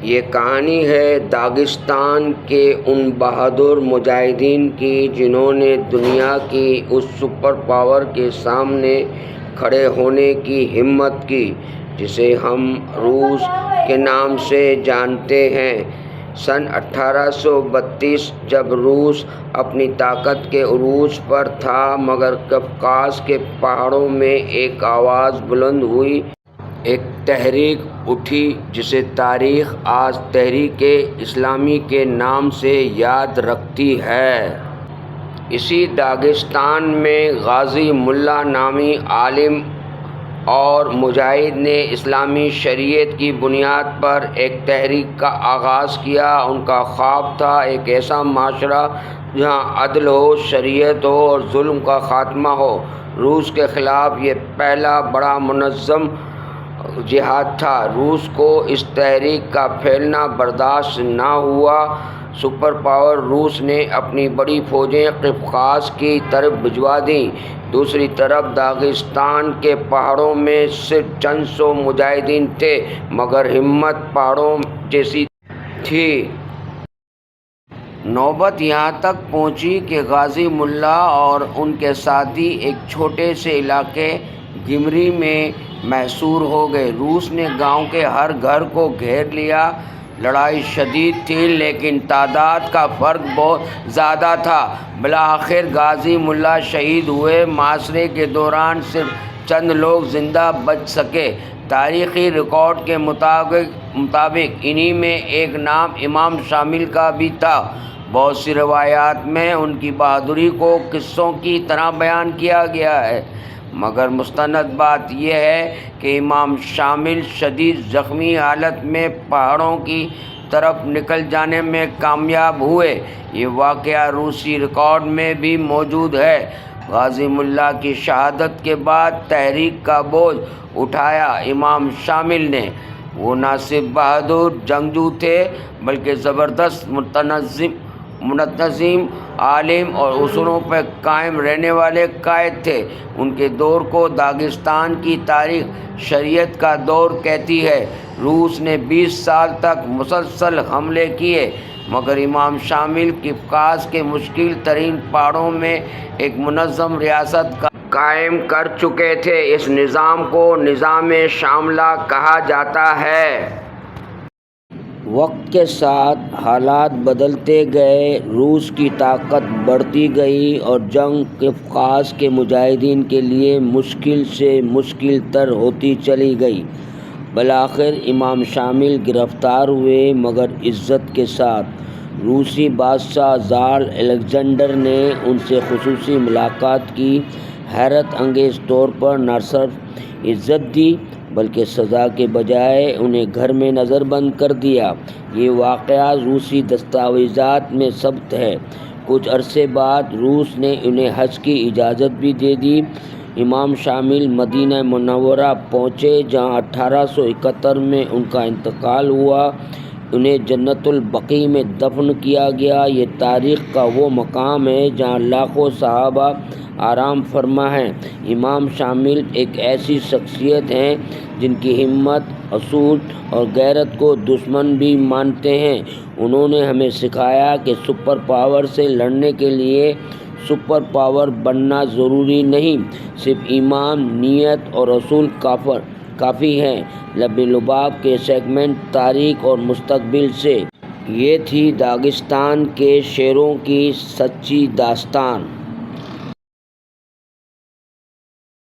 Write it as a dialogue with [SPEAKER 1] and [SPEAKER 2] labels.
[SPEAKER 1] یہ کہانی ہے داغستان کے ان بہادر مجاہدین کی جنہوں نے دنیا کی اس سپر پاور کے سامنے کھڑے ہونے کی ہمت کی جسے ہم روس کے نام سے جانتے ہیں۔ سن 1832 جب روس اپنی طاقت کے عروج پر تھا مگر قفقاز کے پہاڑوں میں ایک آواز بلند ہوئی، ایک تحریک اٹھی جسے تاریخ آج تحریک اسلامی کے نام سے یاد رکھتی ہے۔ اسی داغستان میں غازی ملا نامی عالم اور مجاہد نے اسلامی شریعت کی بنیاد پر ایک تحریک کا آغاز کیا۔ ان کا خواب تھا ایک ایسا معاشرہ جہاں عدل ہو، شریعت ہو اور ظلم کا خاتمہ ہو۔ روس کے خلاف یہ پہلا بڑا منظم جہاد تھا۔ روس کو اس تحریک کا پھیلنا برداشت نہ ہوا۔ سپر پاور روس نے اپنی بڑی فوجیں قفقاز کی طرف بھجوا دیں۔ دوسری طرف داغستان کے پہاڑوں میں صرف چند سو مجاہدین تھے مگر ہمت پہاڑوں جیسی تھی۔ نوبت یہاں تک پہنچی کہ غازی ملا اور ان کے ساتھی ایک چھوٹے سے علاقے گمری میں محصور ہو گئے۔ روس نے گاؤں کے ہر گھر کو گھیر لیا۔ لڑائی شدید تھی لیکن تعداد کا فرق بہت زیادہ تھا۔ بالآخر غازی ملا شہید ہوئے۔ محاصرے کے دوران صرف چند لوگ زندہ بچ سکے۔ تاریخی ریکارڈ کے مطابق انہی میں ایک نام امام شامل کا بھی تھا۔ بہت سی روایات میں ان کی بہادری کو قصوں کی طرح بیان کیا گیا ہے مگر مستند بات یہ ہے کہ امام شامل شدید زخمی حالت میں پہاڑوں کی طرف نکل جانے میں کامیاب ہوئے۔ یہ واقعہ روسی ریکارڈ میں بھی موجود ہے۔ غازی ملا کی شہادت کے بعد تحریک کا بوجھ اٹھایا امام شامل نے۔ وہ نہ صرف بہادر جنگجو تھے بلکہ زبردست منظم، عالم اور اصولوں پر قائم رہنے والے قائد تھے۔ ان کے دور کو داغستان کی تاریخ شریعت کا دور کہتی ہے۔ روس نے 20 سال تک مسلسل حملے کیے مگر امام شامل قفقاز کے مشکل ترین پہاڑوں میں ایک منظم ریاست قائم کر چکے تھے۔ اس نظام کو نظام شاملہ کہا جاتا ہے۔ وقت کے ساتھ حالات بدلتے گئے، روس کی طاقت بڑھتی گئی اور جنگ قفقاز کے مجاہدین کے لیے مشکل سے مشکل تر ہوتی چلی گئی۔ بالآخر امام شامل گرفتار ہوئے مگر عزت کے ساتھ۔ روسی بادشاہ زار الیگزینڈر نے ان سے خصوصی ملاقات کی۔ حیرت انگیز طور پر نہ صرف عزت دی بلکہ سزا کے بجائے انہیں گھر میں نظر بند کر دیا۔ یہ واقعہ روسی دستاویزات میں ثبت ہے۔ کچھ عرصے بعد روس نے انہیں حج کی اجازت بھی دے دی۔ امام شامل مدینہ منورہ پہنچے جہاں 1871 میں ان کا انتقال ہوا۔ انہیں جنت البقیع میں دفن کیا گیا۔ یہ تاریخ کا وہ مقام ہے جہاں لاکھوں صحابہ آرام فرما ہیں۔ امام شامل ایک ایسی شخصیت ہیں جن کی ہمت، اصول اور غیرت کو دشمن بھی مانتے ہیں۔ انہوں نے ہمیں سکھایا کہ سپر پاور سے لڑنے کے لیے سپر پاور بننا ضروری نہیں، صرف ایمان، نیت اور اصول کافی ہیں۔ لب لباب کے سیگمنٹ تاریخ اور مستقبل سے۔ یہ تھی داغستان کے شیروں کی سچی داستان۔